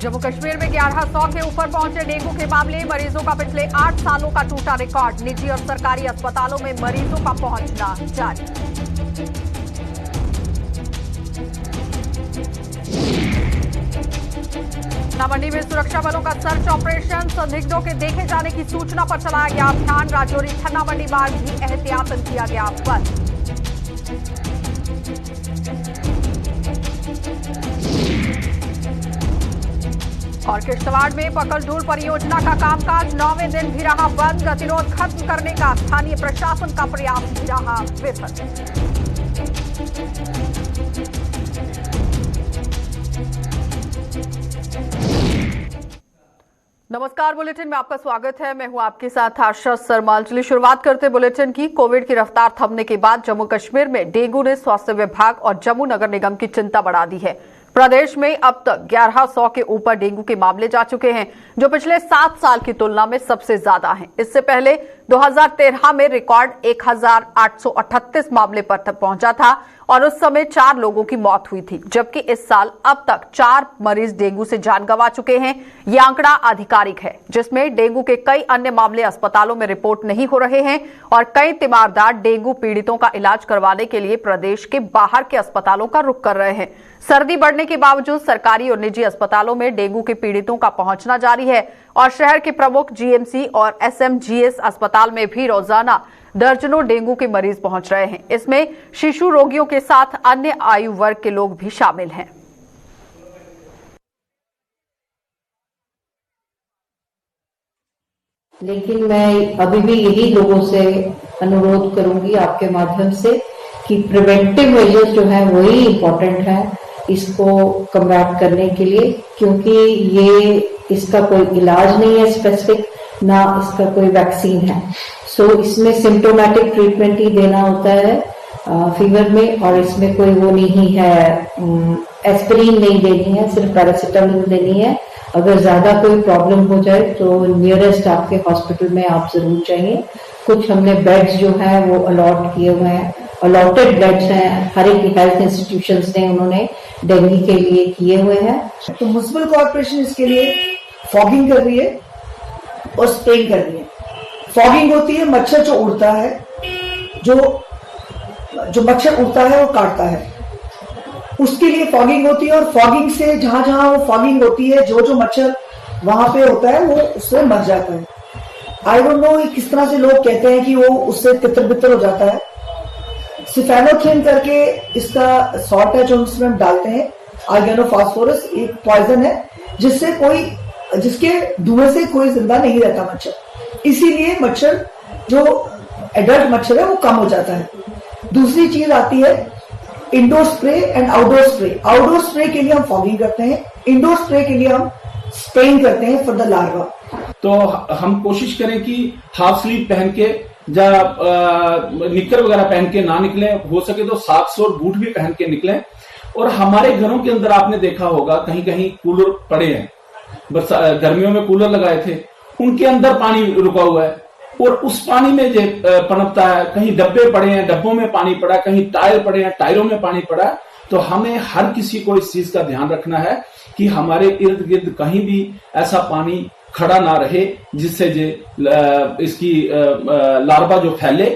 जम्मू कश्मीर में 1100 के ऊपर पहुंचे डेंगू के मामले। मरीजों का पिछले 8 सालों का टूटा रिकॉर्ड। निजी और सरकारी अस्पतालों में मरीजों का पहुंचना जारी। नामंडी में सुरक्षा बलों का सर्च ऑपरेशन। संदिग्धों के देखे जाने की सूचना पर चलाया गया अभियान। राजौरी ठन्ना मंडी मार्ग भी एहतियातन किया गया बंद। और किश्तवाड़ में पकलडूल परियोजना का कामकाज 9वें दिन भी रहा बंद। गतिरोध खत्म करने का स्थानीय प्रशासन का प्रयास भी रहा विफल। नमस्कार, बुलेटिन में आपका स्वागत है। मैं हूं आपके साथ आशा सरमाल। चलिए शुरुआत करते बुलेटिन की। कोविड की रफ्तार थमने के बाद जम्मू कश्मीर में डेंगू ने स्वास्थ्य विभाग और जम्मू नगर निगम की चिंता बढ़ा दी है। प्रदेश में अब तक 1100 के ऊपर डेंगू के मामले जा चुके हैं, जो पिछले 7 साल की तुलना में सबसे ज्यादा हैं। इससे पहले 2013 में रिकॉर्ड 1838 मामले पर तक पहुंचा था और उस समय 4 लोगों की मौत हुई थी, जबकि इस साल अब तक 4 मरीज डेंगू से जान गंवा चुके हैं। ये आंकड़ा आधिकारिक है, जिसमें डेंगू के कई अन्य मामले अस्पतालों में रिपोर्ट नहीं हो रहे हैं और कई तीमारदार डेंगू पीड़ितों का इलाज करवाने के लिए प्रदेश के बाहर के अस्पतालों का रुख कर रहे हैं। सर्दी बढ़ने के बावजूद सरकारी और निजी अस्पतालों में डेंगू के पीड़ितों का पहुंचना जारी है और शहर के प्रमुख जीएमसी और एसएमजीएस अस्पताल में भी रोजाना दर्जनों डेंगू के मरीज पहुंच रहे हैं। इसमें शिशु रोगियों के साथ अन्य आयु वर्ग के लोग भी शामिल हैं। लेकिन मैं अभी भी यही लोगों से अनुरोध करूंगी आपके माध्यम से कि प्रिवेंटिव मेजर्स जो है वही इम्पोर्टेंट है इसको कम्बैट करने के लिए, क्योंकि ये इसका कोई इलाज नहीं है स्पेसिफिक, ना इसका कोई वैक्सीन है। सो इसमें सिम्टोमेटिक ट्रीटमेंट ही देना होता है फीवर में, और इसमें कोई वो नहीं है, एस्पिरिन नहीं देनी है, सिर्फ पैरासिटामोल देनी है। अगर ज्यादा कोई प्रॉब्लम हो जाए तो नियरेस्ट आपके हॉस्पिटल में आप जरूर जाइए। कुछ हमने बेड्स जो है वो अलॉट किए हुए हैं, अलॉटेड बेड्स हैं हर एक हेल्थ इंस्टीट्यूशंस ने, उन्होंने डेंगू के लिए किए हुए हैं। तो म्युनिसिपल कॉर्पोरेशन इसके लिए फॉगिंग कर रही है और स्प्रेइंग कर रही है। फॉगिंग होती है मच्छर जो उड़ता है, जो मच्छर उड़ता है वो काटता है, उसके लिए फॉगिंग होती है। और फॉगिंग से जहां जहां वो फॉगिंग होती है, जो मच्छर वहां पे होता है वो उससे मर जाता है। आई डोंट नो किस तरह से लोग कहते हैं कि वो उससे तितर बितर हो जाता है। सिफेनोथ्रिन करके इसका सॉल्ट है जो उसमें हम डालते हैं, ऑर्गेनोफॉस्फोरस, एक पॉइजन है जिसके धुएं से कोई जिंदा नहीं रहता मच्छर। इसीलिए मच्छर जो एडल्ट मच्छर है वो कम हो जाता है। दूसरी चीज आती है indoor spray and outdoor spray. Outdoor spray के लिए हम फॉगिंग करते हैं, इंडोर स्प्रे के लिए हम स्प्रेइंग करते हैं फॉर द लार्वा। तो हम कोशिश करें कि हाफ स्लीव पहन के या निक्कर वगैरह पहन के ना निकलें, हो सके तो सॉक्स और बूट भी पहन के निकलें। और हमारे घरों के अंदर आपने देखा होगा कहीं कहीं कूलर पड़े हैं, गर्मियों में कूलर लगाए थे, उनके अंदर पानी रुका हुआ है और उस पानी में जो पनपता है। कहीं डब्बे पड़े हैं, डब्बों में पानी पड़ा, कहीं टायर पड़े हैं, टायरों में पानी पड़ा। तो हमें हर किसी को इस चीज का ध्यान रखना है कि हमारे इर्द गिर्द कहीं भी ऐसा पानी खड़ा ना रहे जिससे इसकी लार्वा जो फैले।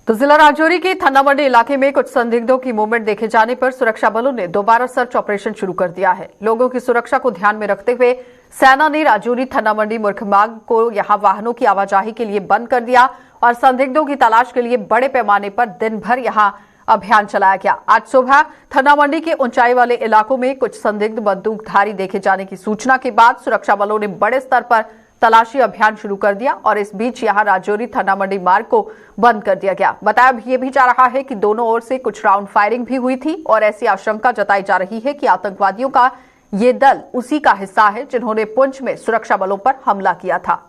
तो जिला राजौरी के ठन्ना मंडी इलाके में कुछ संदिग्धों की मूवमेंट देखे जाने पर सुरक्षा बलों ने दोबारा सर्च ऑपरेशन शुरू कर दिया है। लोगों की सुरक्षा को ध्यान में रखते हुए सेना ने राजौरी ठन्ना मंडी मुख्य मार्ग को यहां वाहनों की आवाजाही के लिए बंद कर दिया और संदिग्धों की तलाश के लिए बड़े पैमाने पर दिन भर यहां अभियान चलाया गया। आज सुबह ठन्ना मंडी के ऊंचाई वाले इलाकों में कुछ संदिग्ध बंदूकधारी देखे जाने की सूचना के बाद सुरक्षा बलों ने बड़े स्तर पर तलाशी अभियान शुरू कर दिया और इस बीच यहां राजौरी ठन्ना मंडी मार्ग को बंद कर दिया गया। बताया यह भी जा रहा है कि दोनों ओर से कुछ राउंड फायरिंग भी हुई थी और ऐसी आशंका जताई जा रही है कि आतंकवादियों का ये दल उसी का हिस्सा है जिन्होंने पुंछ में सुरक्षा बलों पर हमला किया था।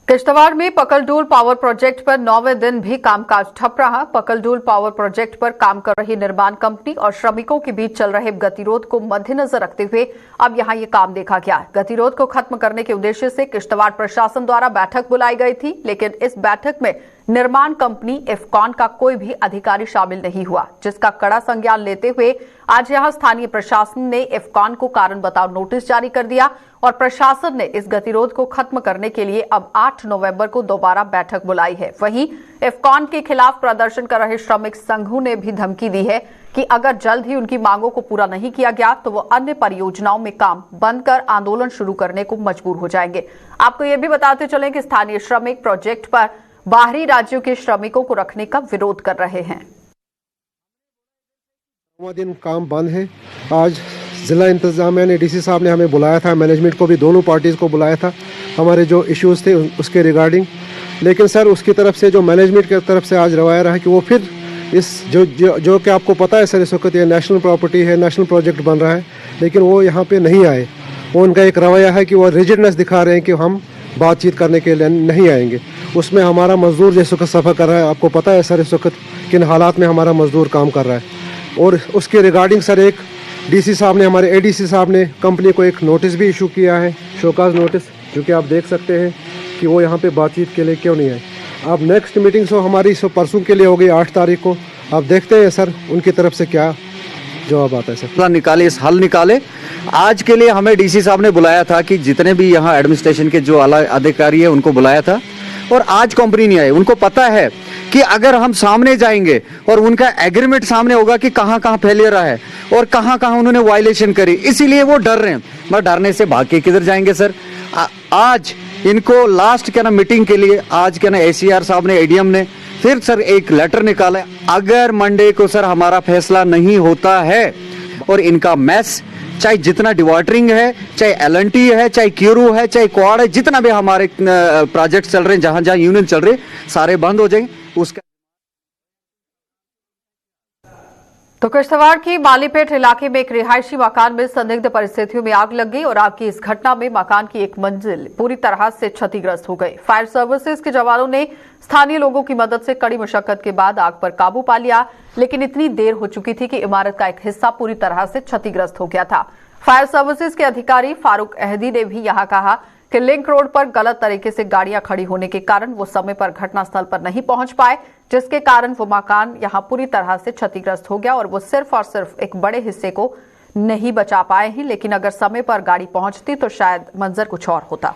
किश्तवाड़ में पकलडूल पावर प्रोजेक्ट पर 9वें दिन भी कामकाज ठप रहा। पकलडूल पावर प्रोजेक्ट पर काम कर रही निर्माण कंपनी और श्रमिकों के बीच चल रहे गतिरोध को मद्देनजर रखते हुए अब यहां ये काम देखा गया। गतिरोध को खत्म करने के उद्देश्य से किश्तवाड़ प्रशासन द्वारा बैठक बुलाई गई थी, लेकिन इस बैठक में निर्माण कंपनी इफकॉन का कोई भी अधिकारी शामिल नहीं हुआ, जिसका कड़ा संज्ञान लेते हुए आज यहां स्थानीय प्रशासन ने इफकॉन को कारण बताओ नोटिस जारी कर दिया और प्रशासन ने इस गतिरोध को खत्म करने के लिए अब 8 नवंबर को दोबारा बैठक बुलाई है। वहीं इफकॉन के खिलाफ प्रदर्शन कर रहे श्रमिक संघों ने भी धमकी दी है कि अगर जल्द ही उनकी मांगों को पूरा नहीं किया गया तो वो अन्य परियोजनाओं में काम बंद कर आंदोलन शुरू करने को मजबूर हो जाएंगे। आपको ये भी बताते चलें कि स्थानीय श्रमिक प्रोजेक्ट पर बाहरी राज्यों के श्रमिकों को रखने का विरोध कर रहे हैं। दिन काम बंद है। आज जिला इंतजामिया ने डीसी साहब ने हमें बुलाया था, मैनेजमेंट को भी, दोनों पार्टीज को बुलाया था हमारे जो इश्यूज थे उसके रिगार्डिंग। लेकिन सर उसकी तरफ से जो मैनेजमेंट की तरफ से आज रवाया रहा है कि वो फिर इस जो कि आपको पता है सर इस वक्त ये नेशनल प्रॉपर्टी है, नेशनल प्रोजेक्ट बन रहा है, लेकिन वो यहाँ पे नहीं आए। वो उनका एक रवैया है कि वो रिजिडनेस दिखा रहे हैं कि हम बातचीत करने के लिए नहीं आएंगे। उसमें हमारा मजदूर जिस वक्त सफ़र कर रहा है, आपको पता है सर इस वक्त किन हालात में हमारा मजदूर काम कर रहा है। और उसके रिगार्डिंग सर एक डीसी साहब ने, हमारे एडीसी साहब ने कंपनी को एक नोटिस भी इशू किया है, शोकाज नोटिस, जो कि आप देख सकते हैं कि वो यहाँ पे बातचीत के लिए क्यों नहीं आए। अब नेक्स्ट मीटिंग सो हमारी परसों के लिए हो गई 8 तारीख को। आप देखते हैं सर उनकी तरफ से क्या जवाब आता है। सर निकाले, इस हल निकाले। आज के लिए हमें डीसी साहब ने बुलाया था कि जितने भी यहाँ एडमिनिस्ट्रेशन के जो अधिकारी है उनको बुलाया था, और आज कंपनी नहीं आई। उनको पता है कि अगर हम सामने जाएंगे और उनका एग्रीमेंट सामने होगा कि कहाँ कहाँ फेलियर है और कहाँ कहाँ उन्होंने वायलेशन करी, इसीलिए वो डर रहे हैं। मगर डरने से भाग के किधर जाएंगे सर। आज इनको लास्ट क्या ना मीटिंग के लिए आज क्या ना एसीआर साहब ने, एडीएम ने फिर सर एक लेटर निकाला। अगर मंडे को सर हमारा फैसला नहीं होता है और इनका मैस, चाहे जितना डिवाटरिंग है, चाहे एलएनटी है, चाहे क्यूरू है, चाहे क्वाड है, जितना भी हमारे प्रोजेक्ट चल रहे हैं, जहां जहां यूनियन चल रहे, सारे बंद हो जाएंगे। उसका तो किश्तवाड़ की मालीपेट इलाके में एक रिहायशी मकान में संदिग्ध परिस्थितियों में आग लग गई और आग की इस घटना में मकान की एक मंजिल पूरी तरह से क्षतिग्रस्त हो गई। फायर सर्विसेज के जवानों ने स्थानीय लोगों की मदद से कड़ी मशक्कत के बाद आग पर काबू पा लिया, लेकिन इतनी देर हो चुकी थी कि इमारत का एक हिस्सा पूरी तरह से क्षतिग्रस्त हो गया था। फायर सर्विसेज के अधिकारी फारूक अहदी ने भी यहां कहा कि लिंक रोड पर गलत तरीके से गाड़ियां खड़ी होने के कारण वो समय पर घटनास्थल पर नहीं पहुंच पाए, जिसके कारण वो मकान यहां पूरी तरह से क्षतिग्रस्त हो गया और वो सिर्फ और सिर्फ एक बड़े हिस्से को नहीं बचा पाए हैं। लेकिन अगर समय पर गाड़ी पहुंचती तो शायद मंजर कुछ और होता।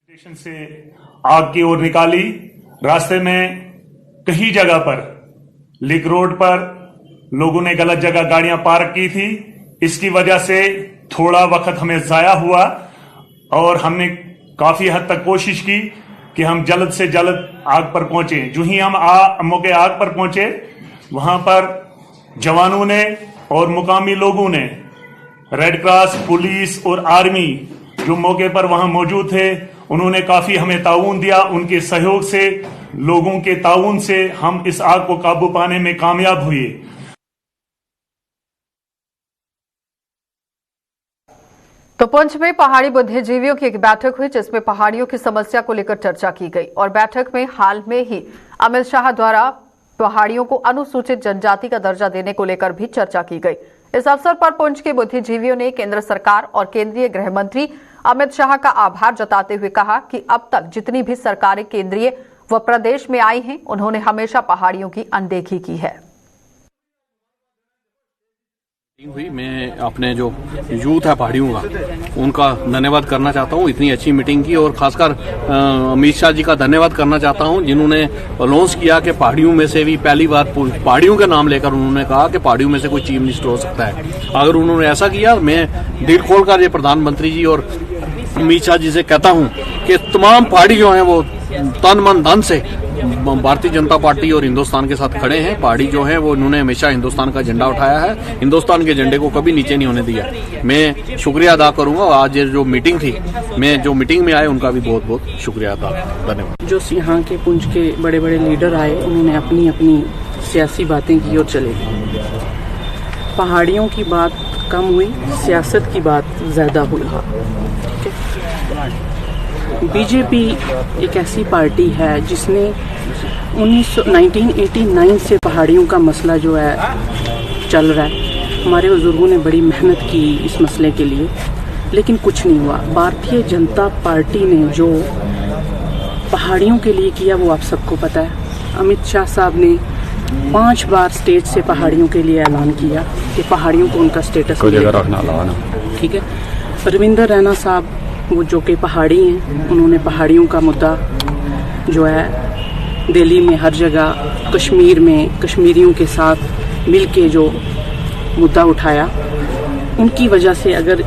स्टेशन से आग की ओर निकाली, रास्ते में कई जगह पर लिंक रोड पर लोगों ने गलत जगह गाड़ियां पार्क की थी। इसकी वजह से थोड़ा वक्त हमें जाया हुआ और हमने काफी हद तक कोशिश की कि हम जल्द से जल्द आग पर पहुंचे। जो ही हम मौके आग पर पहुंचे, वहां पर जवानों ने और मुकामी लोगों ने, रेड क्रॉस, पुलिस और आर्मी जो मौके पर वहां मौजूद थे, उन्होंने काफी हमें ताउन दिया। उनके सहयोग से, लोगों के ताउन से हम इस आग को काबू पाने में कामयाब हुए। तो पुंछ में पहाड़ी बुद्धिजीवियों की एक बैठक हुई, जिसमें पहाड़ियों की समस्या को लेकर चर्चा की गई और बैठक में हाल में ही अमित शाह द्वारा पहाड़ियों को अनुसूचित जनजाति का दर्जा देने को लेकर भी चर्चा की गई। इस अवसर पर पुंछ के बुद्धिजीवियों ने केंद्र सरकार और केंद्रीय गृह मंत्री अमित शाह का आभार जताते हुए कहा कि अब तक जितनी भी सरकारें केंद्रीय व प्रदेश में आई हैं, उन्होंने हमेशा पहाड़ियों की अनदेखी की है। हुई, मैं अपने जो यूथ है पहाड़ियों का, उनका धन्यवाद करना चाहता हूँ इतनी अच्छी मीटिंग की, और खासकर अमित शाह जी का धन्यवाद करना चाहता हूँ जिन्होंने अनाउंस किया कि पहाड़ियों में से भी पहली बार पहाड़ियों का नाम लेकर उन्होंने कहा कि पहाड़ियों में से कोई चीफ मिनिस्टर हो सकता है। अगर उन्होंने ऐसा किया, मैं दिल खोलकर ये प्रधानमंत्री जी और अमित शाह जी से कहता हूँ कि तमाम पहाड़ी जो है वो तन मन धन से भारतीय जनता पार्टी और हिंदुस्तान के साथ खड़े हैं। पहाड़ी जो है वो उन्होंने हमेशा हिंदुस्तान का झंडा उठाया है, हिंदुस्तान के झंडे को कभी नीचे नहीं होने दिया। मैं शुक्रिया अदा करूंगा। आज जो मीटिंग थी, मैं जो मीटिंग में आए उनका भी बहुत बहुत शुक्रिया अदा, धन्यवाद। जो यहाँ के पुंछ के बड़े बड़े लीडर आए, उन्होंने अपनी अपनी सियासी बातें की और चले गए। पहाड़ियों की बात कम हुई, सियासत की बात ज्यादा हुई। बीजेपी एक ऐसी पार्टी है जिसने 1989 से पहाड़ियों का मसला जो है चल रहा है। हमारे बुजुर्गों ने बड़ी मेहनत की इस मसले के लिए, लेकिन कुछ नहीं हुआ। भारतीय जनता पार्टी ने जो पहाड़ियों के लिए किया वो आप सबको पता है। अमित शाह साहब ने 5 बार स्टेज से पहाड़ियों के लिए ऐलान किया कि पहाड़ियों को उनका स्टेटस मिलेगा। ठीक है। रविंदर रैना साहब वो जो कि पहाड़ी हैं, उन्होंने पहाड़ियों का मुद्दा जो है दिल्ली में हर जगह, कश्मीर में कश्मीरियों के साथ मिलके जो मुद्दा उठाया, उनकी वजह से अगर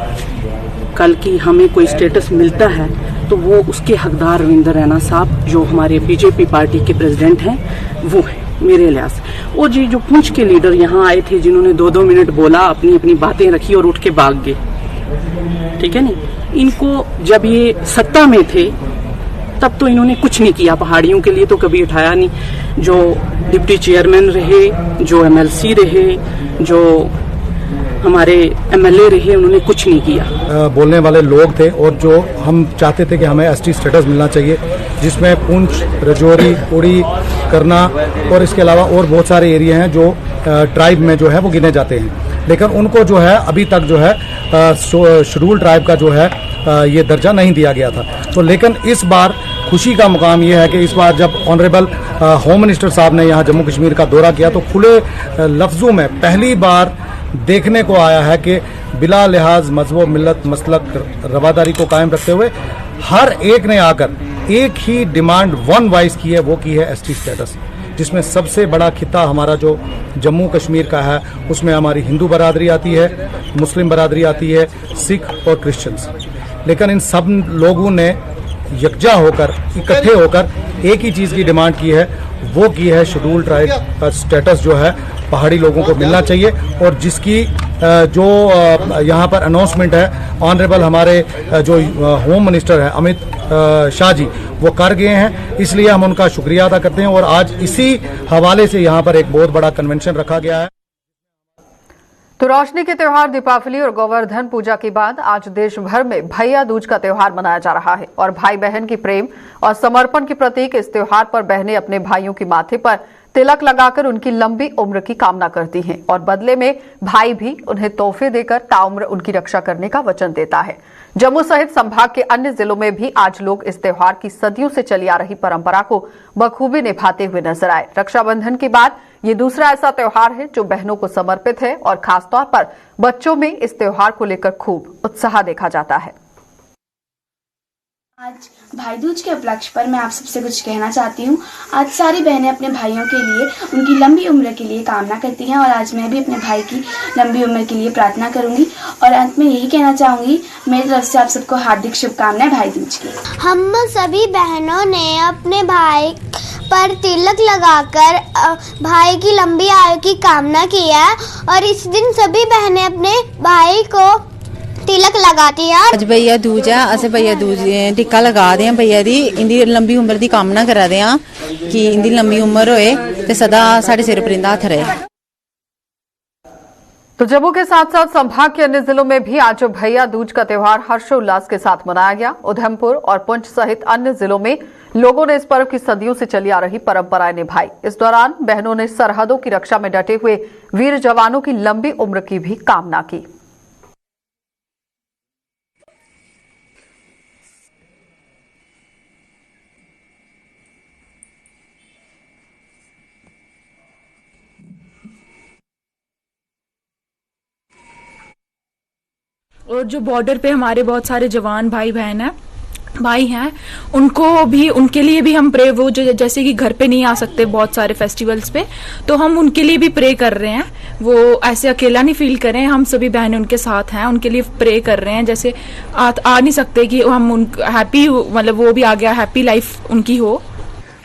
कल की हमें कोई स्टेटस मिलता है तो वो उसके हकदार रविंदर रैना साहब जो हमारे बीजेपी पार्टी के प्रेसिडेंट हैं वो है मेरे लिहाज से। और जी जो पुंछ के लीडर यहाँ आए थे जिन्होंने 2-2 मिनट बोला, अपनी अपनी बातें रखी और उठ के भाग गए, ठीक है नहीं। इनको जब ये सत्ता में थे तब तो इन्होंने कुछ नहीं किया, पहाड़ियों के लिए तो कभी उठाया नहीं। जो डिप्टी चेयरमैन रहे, जो एमएलसी रहे, जो हमारे एमएलए रहे, उन्होंने कुछ नहीं किया। बोलने वाले लोग थे और जो हम चाहते थे कि हमें एसटी स्टेटस मिलना चाहिए, जिसमें पुंछ, राजौरी, उड़ी, करना और इसके अलावा और बहुत सारे एरिया हैं जो ट्राइब में जो है वो गिने जाते हैं, लेकिन उनको जो है अभी तक जो है शेड्यूल ट्राइब का जो है ये दर्जा नहीं दिया गया था। तो लेकिन इस बार खुशी का मुकाम ये है कि इस बार जब ऑनरेबल होम मिनिस्टर साहब ने यहाँ जम्मू कश्मीर का दौरा किया तो खुले लफ्जों में पहली बार देखने को आया है कि बिला लिहाज मजहब, मिल्लत, मसलक, रवादारी को कायम रखते हुए हर एक ने आकर एक ही डिमांड वन वॉइस की है, वो की है एसटी स्टेटस, जिसमें सबसे बड़ा खिता हमारा जो जम्मू कश्मीर का है उसमें हमारी हिंदू बरादरी आती है, मुस्लिम बरादरी आती है, सिख और क्रिश्चियंस। लेकिन इन सब लोगों ने यकजा होकर, इकट्ठे होकर एक ही चीज़ की डिमांड की है, वो की है शेड्यूल ट्राइब का स्टेटस जो है पहाड़ी लोगों को मिलना चाहिए। और जिसकी जो यहाँ पर अनाउंसमेंट है ऑनरेबल हमारे जो होम मिनिस्टर है अमित शाह जी वो कर गए हैं, इसलिए हम उनका शुक्रिया अदा करते हैं। और आज इसी हवाले से यहाँ पर एक बहुत बड़ा कन्वेंशन रखा गया है। तो रोशनी के त्योहार दीपावली और गोवर्धन पूजा के बाद आज देश भर में भैया दूज का त्योहार मनाया जा रहा है और भाई बहन की प्रेम और समर्पण के प्रतीक इस त्योहार पर बहनें अपने भाइयों के माथे पर तिलक लगाकर उनकी लंबी उम्र की कामना करती हैं और बदले में भाई भी उन्हें तोहफे देकर ताउम्र उनकी रक्षा करने का वचन देता है। जम्मू सहित संभाग के अन्य जिलों में भी आज लोग इस त्योहार की सदियों से चली आ रही परंपरा को बखूबी निभाते हुए नजर आए। रक्षाबंधन के बाद ये दूसरा ऐसा त्योहार है जो बहनों को समर्पित है और खासतौर पर बच्चों में इस त्योहार को लेकर खूब उत्साह देखा जाता है। आज भाई दूज के उपलक्ष्य पर मैं आप सबसे कुछ कहना चाहती हूँ। आज सारी बहनें अपने भाइयों के लिए उनकी लंबी उम्र के लिए कामना करती हैं और आज मैं भी अपने भाई की लंबी उम्र के लिए प्रार्थना करूँगी। और अंत में यही कहना चाहूँगी, मेरी तरफ से आप सबको हार्दिक शुभकामनाएं भाई दूज की। हम सभी बहनों ने अपने भाई पर तिलक लगाकर भाई की लंबी आयु की कामना की है और इस दिन सभी बहनें अपने भाई को तिलक लगाती है। अज भैया दूज है, अस भैया दूज टिक्का लगा दे हैं भैया दी, इंदी लंबी उम्र की कामना करा दे हैं कि इंदी लंबी उम्र होए ते सदा साडे सिर पर इंदा हथ रहे। तो जम्मू के साथ साथ संभाग के अन्य जिलों में भी आज भैया दूज का त्योहार हर्षोल्लास के साथ मनाया गया। उधमपुर और पुंछ सहित अन्य जिलों में लोगों ने इस पर्व की सदियों से चली आ रही परंपराएं निभाई। इस दौरान बहनों ने सरहदों की रक्षा में डटे हुए वीर जवानों की लंबी उम्र की भी कामना की। और जो बॉर्डर पे हमारे बहुत सारे जवान भाई हैं, उनको भी, उनके लिए भी हम प्रे, वो जो जैसे कि घर पे नहीं आ सकते बहुत सारे फेस्टिवल्स पे, तो हम उनके लिए भी प्रे कर रहे हैं। वो ऐसे अकेला नहीं फील करें, हम सभी बहनें उनके साथ हैं, उनके लिए प्रे कर रहे हैं। जैसे आ नहीं सकते कि हम उन हैप्पी, मतलब वो भी आ गया, हैप्पी लाइफ उनकी हो।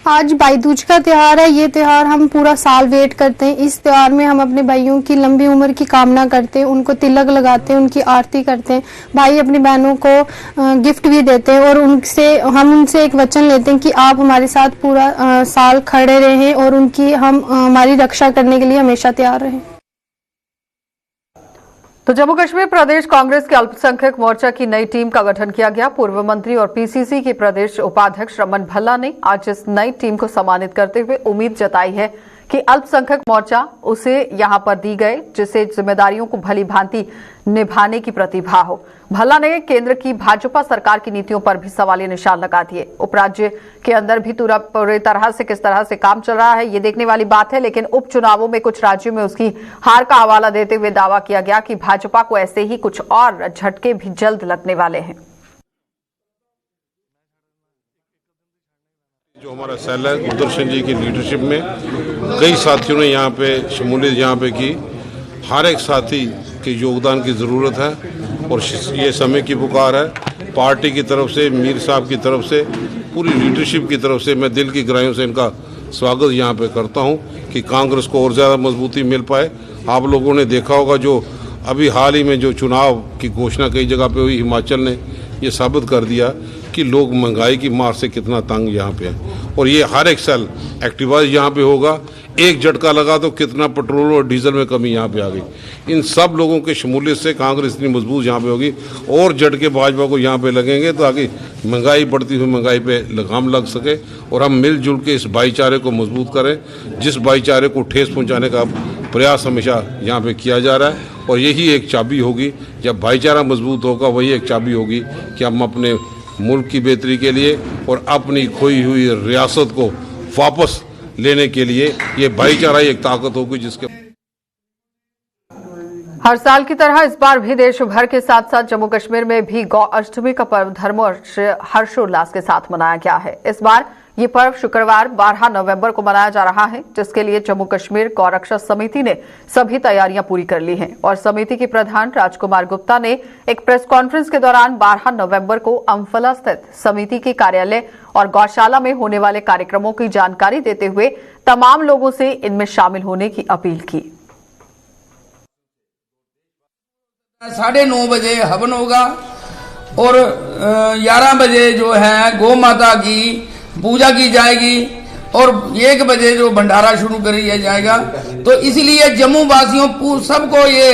आज भाई दूज का त्योहार है। ये त्योहार हम पूरा साल वेट करते हैं। इस त्योहार में हम अपने भाइयों की लंबी उम्र की कामना करते हैं, उनको तिलक लगाते हैं, उनकी आरती करते हैं। भाई अपनी बहनों को गिफ्ट भी देते हैं और हम उनसे एक वचन लेते हैं कि आप हमारे साथ पूरा साल खड़े रहें और हमारी रक्षा करने के लिए हमेशा तैयार रहें। तो जम्मू कश्मीर प्रदेश कांग्रेस के अल्पसंख्यक मोर्चा की नई टीम का गठन किया गया। पूर्व मंत्री और पीसीसी के प्रदेश उपाध्यक्ष रमन भल्ला ने आज इस नई टीम को सम्मानित करते हुए उम्मीद जताई है कि कि अल्पसंख्यक मोर्चा उसे यहां पर दी गए जिसे जिम्मेदारियों को भली भांति निभाने की प्रतिभा हो। भल्ला ने केंद्र की भाजपा सरकार की नीतियों पर भी सवालिया निशान लगा दिए। उपराज्य के अंदर भी पूरी तरह से किस तरह से काम चल रहा है ये देखने वाली बात है, लेकिन उपचुनावों में कुछ राज्यों में उसकी हार का हवाला देते हुए दावा किया गया कि भाजपा को ऐसे ही कुछ और झटके भी जल्द लगने वाले हैं। जो हमारा सेल है गुरदर्शन जी की लीडरशिप में कई साथियों ने यहाँ पे शमूलियत यहाँ पे की। हर एक साथी के योगदान की ज़रूरत है और ये समय की पुकार है। पार्टी की तरफ से, मीर साहब की तरफ से, पूरी लीडरशिप की तरफ से मैं दिल की गहराइयों से इनका स्वागत यहाँ पे करता हूँ कि कांग्रेस को और ज़्यादा मजबूती मिल पाए। आप लोगों ने देखा होगा जो अभी हाल ही में जो चुनाव की घोषणा कई जगह पे हुई, हिमाचल ने ये साबित कर दिया कि लोग महंगाई की मार से कितना तंग यहाँ पे है। और ये हर एक साल एक्टिवाइज यहाँ पे होगा। एक झटका लगा तो कितना पेट्रोल और डीजल में कमी यहाँ पे आ गई। इन सब लोगों के शमूलियत से कांग्रेस इतनी मजबूत यहाँ पे होगी और झटके भाजपा को यहाँ पे लगेंगे तो आगे महंगाई बढ़ती हुई महंगाई पे लगाम लग सके और हम मिलजुल के इस भाईचारे को मजबूत करें, जिस भाईचारे को ठेस पहुँचाने का प्रयास हमेशा यहाँ पे किया जा रहा है। और यही एक चाबी होगी, जब भाईचारा मजबूत होगा वही एक चाबी होगी कि हम अपने मुल्क की बेहतरी के लिए और अपनी खोई हुई रियासत को वापस लेने के लिए ये भाईचारा एक ताकत होगी जिसके हर साल की तरह इस बार भी देश भर के साथ साथ जम्मू कश्मीर में भी गौ अष्टमी का पर्व धर्म और हर्षोल्लास के साथ मनाया गया है। इस बार ये पर्व शुक्रवार 12 नवंबर को मनाया जा रहा है, जिसके लिए जम्मू कश्मीर गौरक्षा समिति ने सभी तैयारियां पूरी कर ली हैं और समिति के प्रधान राजकुमार गुप्ता ने एक प्रेस कॉन्फ्रेंस के दौरान 12 नवंबर को अम्फला स्थित समिति के कार्यालय और गौशाला में होने वाले कार्यक्रमों की जानकारी देते हुए तमाम लोगों से इनमें शामिल होने की अपील की। 9:30 बजे हवन होगा और 11 बजे जो है गौ माता की पूजा की जाएगी और 1 बजे जो भंडारा शुरू कर दिया जाएगा। तो इसलिए जम्मू वासियों सबको ये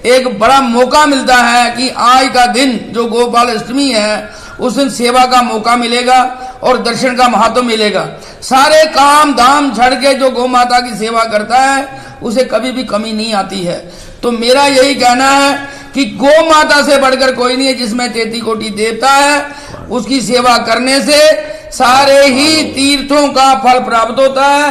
एक बड़ा मौका मिलता है कि आज का दिन जो गोपाल अष्टमी है उस दिन सेवा का मौका मिलेगा और दर्शन का महत्व मिलेगा। सारे काम धाम छड़ के जो गौ माता की सेवा करता है उसे कभी भी कमी नहीं आती है। तो मेरा यही कहना है कि गौ माता से बढ़कर कोई नहीं है, जिसमें 33 कोटि देवता है। उसकी सेवा करने से सारे ही तीर्थों का फल प्राप्त होता है।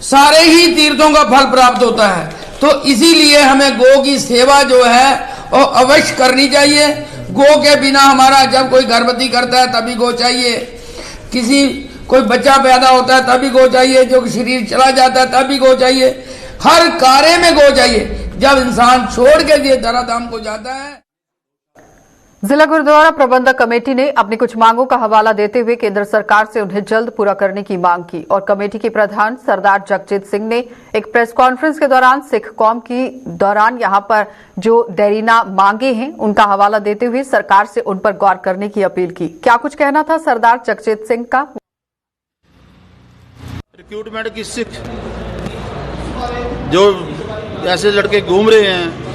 सारे ही तीर्थों का फल प्राप्त होता है। तो इसीलिए हमें गौ की सेवा जो है वो अवश्य करनी चाहिए। गौ के बिना हमारा जब कोई गर्भवती करता है तभी गौ चाहिए, कोई बच्चा पैदा होता है तभी गौ चाहिए, जो शरीर चला जाता है तभी गौ चाहिए, हर कार्य में गौ चाहिए। जब इंसान छोड़ के ये धराधाम को जाता है। जिला गुरुद्वारा प्रबंधक कमेटी ने अपनी कुछ मांगों का हवाला देते हुए केंद्र सरकार से उन्हें जल्द पूरा करने की मांग की और कमेटी के प्रधान सरदार जगजीत सिंह ने एक प्रेस कॉन्फ्रेंस के दौरान सिख कौम की दौरान यहां पर जो देरीना मांगे हैं उनका हवाला देते हुए सरकार से उन पर गौर करने की अपील की। क्या कुछ कहना था सरदार जगजीत सिंह का? रिक्रूटमेंट की सिख जो ऐसे लड़के घूम रहे हैं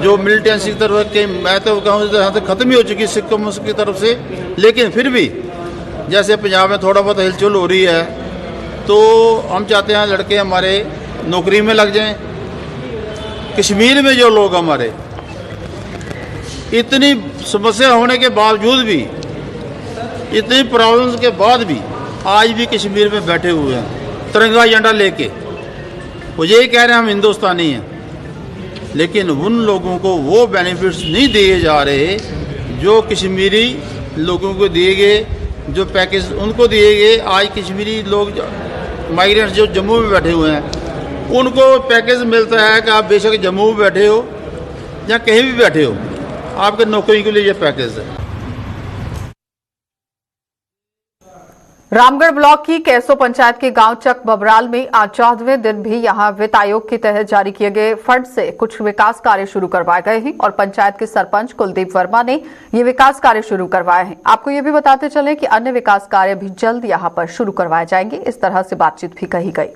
जो मिलिटेंसी की तरफ के, मैं तो कहूँ तो खत्म ही हो चुकी सिख कौम की तरफ से। लेकिन फिर भी जैसे पंजाब में थोड़ा बहुत हिलचुल हो रही है तो हम चाहते हैं लड़के हमारे नौकरी में लग जाएं। कश्मीर में जो लोग हमारे इतनी समस्या होने के बावजूद भी, इतनी प्रॉब्लम्स के बाद भी आज भी कश्मीर में बैठे हुए हैं तिरंगा झंडा लेके। वो यही कह रहे हैं हम हिंदुस्तानी हैं, लेकिन उन लोगों को वो बेनिफिट्स नहीं दिए जा रहे जो कश्मीरी लोगों को दिए गए, जो पैकेज उनको दिए गए। आज कश्मीरी लोग माइग्रेंट्स जो जम्मू में बैठे हुए हैं उनको पैकेज मिलता है कि आप बेशक जम्मू में बैठे हो या कहीं भी बैठे हो, आपके नौकरी के लिए ये पैकेज है। रामगढ़ ब्लॉक की कैसो पंचायत के गांव चक बबराल में आज 14वें दिन भी यहां वित्त आयोग के तहत जारी किए गए फंड से कुछ विकास कार्य शुरू करवाए गए हैं और पंचायत के सरपंच कुलदीप वर्मा ने ये विकास कार्य शुरू करवाए हैं। आपको ये भी बताते चले कि अन्य विकास कार्य भी जल्द यहां पर शुरू करवाए जाएंगे। इस तरह से बातचीत भी कही गई।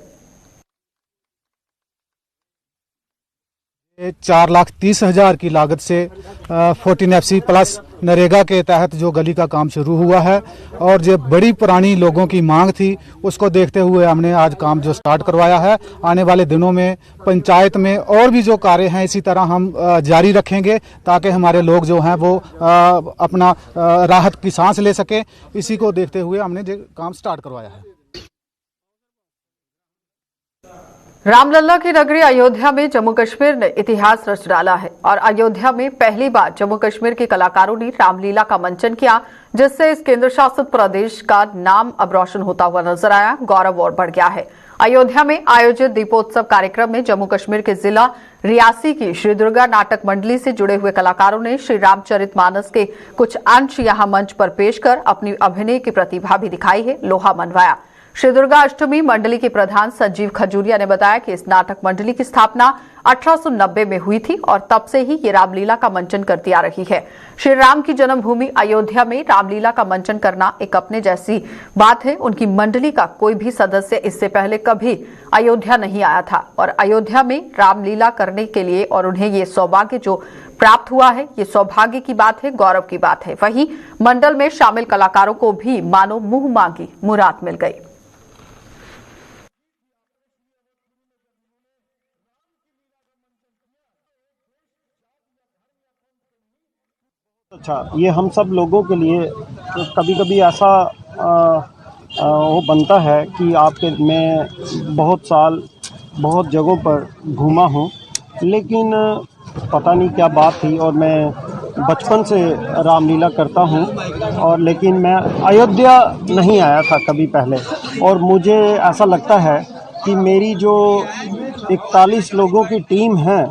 4,30,000 की लागत से 14FC प्लस नरेगा के तहत जो गली का काम शुरू हुआ है और जो बड़ी पुरानी लोगों की मांग थी उसको देखते हुए हमने आज काम जो स्टार्ट करवाया है। आने वाले दिनों में पंचायत में और भी जो कार्य हैं इसी तरह हम जारी रखेंगे ताकि हमारे लोग जो हैं वो अपना राहत की सांस ले सके। इसी को देखते हुए हमने जो काम स्टार्ट करवाया है। रामलला की नगरी अयोध्या में जम्मू कश्मीर ने इतिहास रच डाला है और अयोध्या में पहली बार जम्मू कश्मीर के कलाकारों ने रामलीला का मंचन किया, जिससे इस केंद्र शासित प्रदेश का नाम अब रोशन होता हुआ नजर आया। गौरव और बढ़ गया है। अयोध्या में आयोजित दीपोत्सव कार्यक्रम में जम्मू कश्मीर के जिला रियासी की श्री दुर्गा नाटक मंडली से जुड़े हुए कलाकारों ने श्री रामचरितमानस के कुछ अंश यहां मंच पर पेश कर अपनी अभिनय की प्रतिभा भी दिखाई है, लोहा मनवाया। श्री दुर्गा अष्टमी मंडली के प्रधान संजीव खजूरिया ने बताया कि इस नाटक मंडली की स्थापना 1890 में हुई थी और तब से ही ये रामलीला का मंचन करती आ रही है। श्री राम की जन्मभूमि अयोध्या में रामलीला का मंचन करना एक अपने जैसी बात है। उनकी मंडली का कोई भी सदस्य इससे पहले कभी अयोध्या नहीं आया था और अयोध्या में रामलीला करने के लिए और उन्हें ये सौभाग्य जो प्राप्त हुआ है, ये सौभाग्य की बात है, गौरव की बात है। वहीं मंडल में शामिल कलाकारों को भी मानो मुंह मांगी मुराद मिल गई। अच्छा, ये हम सब लोगों के लिए कभी कभी ऐसा वो बनता है कि मैं बहुत साल बहुत जगहों पर घूमा हूँ, लेकिन पता नहीं क्या बात थी और मैं बचपन से रामलीला करता हूँ और लेकिन मैं अयोध्या नहीं आया था कभी पहले। और मुझे ऐसा लगता है कि मेरी जो 41 लोगों की टीम है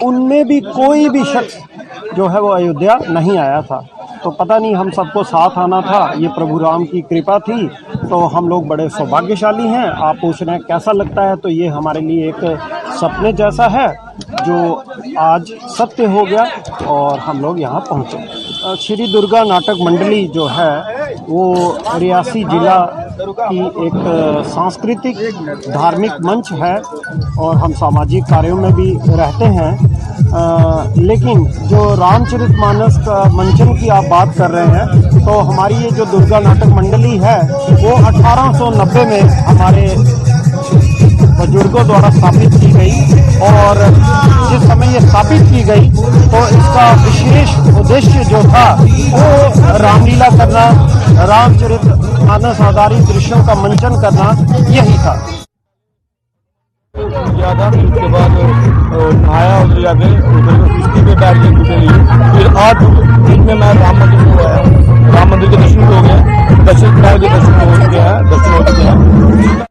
उनमें भी कोई भी शख्स जो है वो अयोध्या नहीं आया था। तो पता नहीं, हम सबको साथ आना था, ये प्रभु राम की कृपा थी, तो हम लोग बड़े सौभाग्यशाली हैं। आप पूछ रहे हैं कैसा लगता है, तो ये हमारे लिए एक सपने जैसा है जो आज सत्य हो गया और हम लोग यहाँ पहुँचे। श्री दुर्गा नाटक मंडली जो है वो रियासी जिला की एक सांस्कृतिक धार्मिक मंच है और हम सामाजिक कार्यों में भी रहते हैं। लेकिन जो रामचरितमानस का मंचन की आप बात कर रहे हैं, तो हमारी ये जो दुर्गा नाटक मंडली है वो 1890 में हमारे बुजुर्गों द्वारा स्थापित की गई और जिस समय ये स्थापित की गई तो इसका विशेष उद्देश्य जो था वो रामलीला करना, रामचरितमानस आधारित दृश्यों का मंचन करना यही था। उसके बाद नहाया, उधर जाके उधर किश्ती पे बैठ गए घूमने लिए। फिर आज दिन में मैं राम मंदिर में आया, राम मंदिर के दर्शन हो गए, दर्शन हो चुके हैं।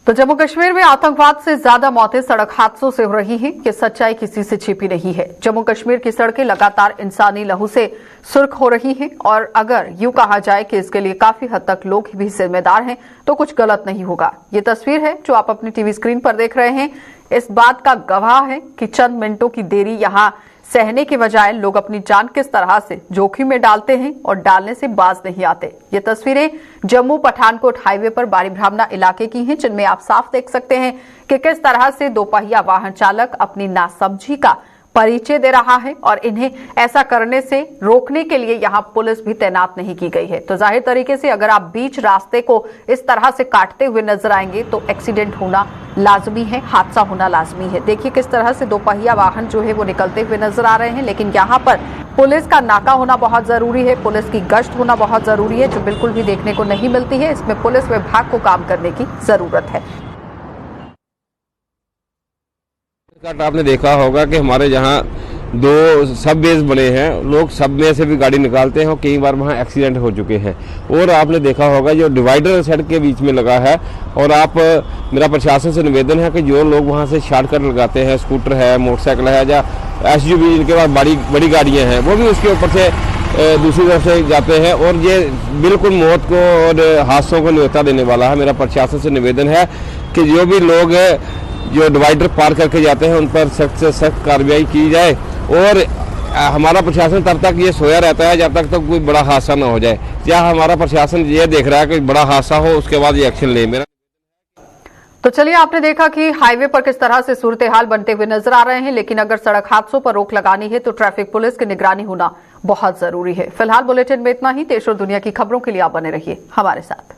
तो जम्मू कश्मीर में आतंकवाद से ज्यादा मौतें सड़क हादसों से हो रही हैं, ये सच्चाई किसी से छिपी नहीं है। जम्मू कश्मीर की सड़कें लगातार इंसानी लहू से सुर्ख हो रही हैं और अगर यूं कहा जाए कि इसके लिए काफी हद तक लोग भी जिम्मेदार हैं तो कुछ गलत नहीं होगा। ये तस्वीर है जो आप अपनी टीवी स्क्रीन पर देख रहे हैं, इस बात का गवाह है कि चंद मिनटों की देरी यहां सहने के बजाय लोग अपनी जान किस तरह से जोखिम में डालते हैं और डालने से बाज नहीं आते। ये तस्वीरें जम्मू पठानकोट हाईवे पर बारी ब्राह्मणा इलाके की हैं, जिनमें आप साफ देख सकते हैं कि किस तरह से दोपहिया वाहन चालक अपनी नासमझी का परिचय दे रहा है और इन्हें ऐसा करने से रोकने के लिए यहां पुलिस भी तैनात नहीं की गई है। तो जाहिर तरीके से अगर आप बीच रास्ते को इस तरह से काटते हुए नजर आएंगे तो एक्सीडेंट होना लाजमी है, हादसा होना लाजमी है। देखिए किस तरह से दोपहिया वाहन जो है वो निकलते हुए नजर आ रहे हैं, लेकिन यहाँ पर पुलिस का नाका होना बहुत जरूरी है, पुलिस की गश्त होना बहुत जरूरी है, जो बिल्कुल भी देखने को नहीं मिलती है। इसमें पुलिस विभाग को काम करने की जरूरत है। आपने देखा होगा कि हमारे यहाँ 2 सब बेस बने हैं, लोग सब में से भी गाड़ी निकालते हैं और कई बार वहाँ एक्सीडेंट हो चुके हैं। और आपने देखा होगा जो डिवाइडर सड़क के बीच में लगा है, और मेरा प्रशासन से निवेदन है कि जो लोग वहाँ से शॉर्टकट लगाते हैं, स्कूटर है, मोटरसाइकिल है या SUV, इनके पास बड़ी गाड़ियाँ हैं, वो भी उसके ऊपर से दूसरी तरफ से जाते हैं और ये बिल्कुल मौत को और हादसों को न्योता देने वाला है। मेरा प्रशासन से निवेदन है कि जो भी लोग जो डिवाइडर पार करके जाते हैं उन पर सख्त से सख्त कार्रवाई की जाए और हमारा प्रशासन तब तक ये सोया रहता है जब तक तो कोई बड़ा हादसा ना हो जाए। या हमारा प्रशासन ये देख रहा है कि बड़ा हादसा हो उसके बाद ये एक्शन ले। मेरा तो चलिए, आपने देखा कि हाईवे पर किस तरह से सूरत हाल बनते हुए नजर आ रहे हैं, लेकिन अगर सड़क हादसों पर रोक लगानी है तो ट्रैफिक पुलिस की निगरानी होना बहुत जरूरी है। फिलहाल बुलेटिन में इतना ही। देश और दुनिया की खबरों के लिए आप बने रहिए हमारे साथ।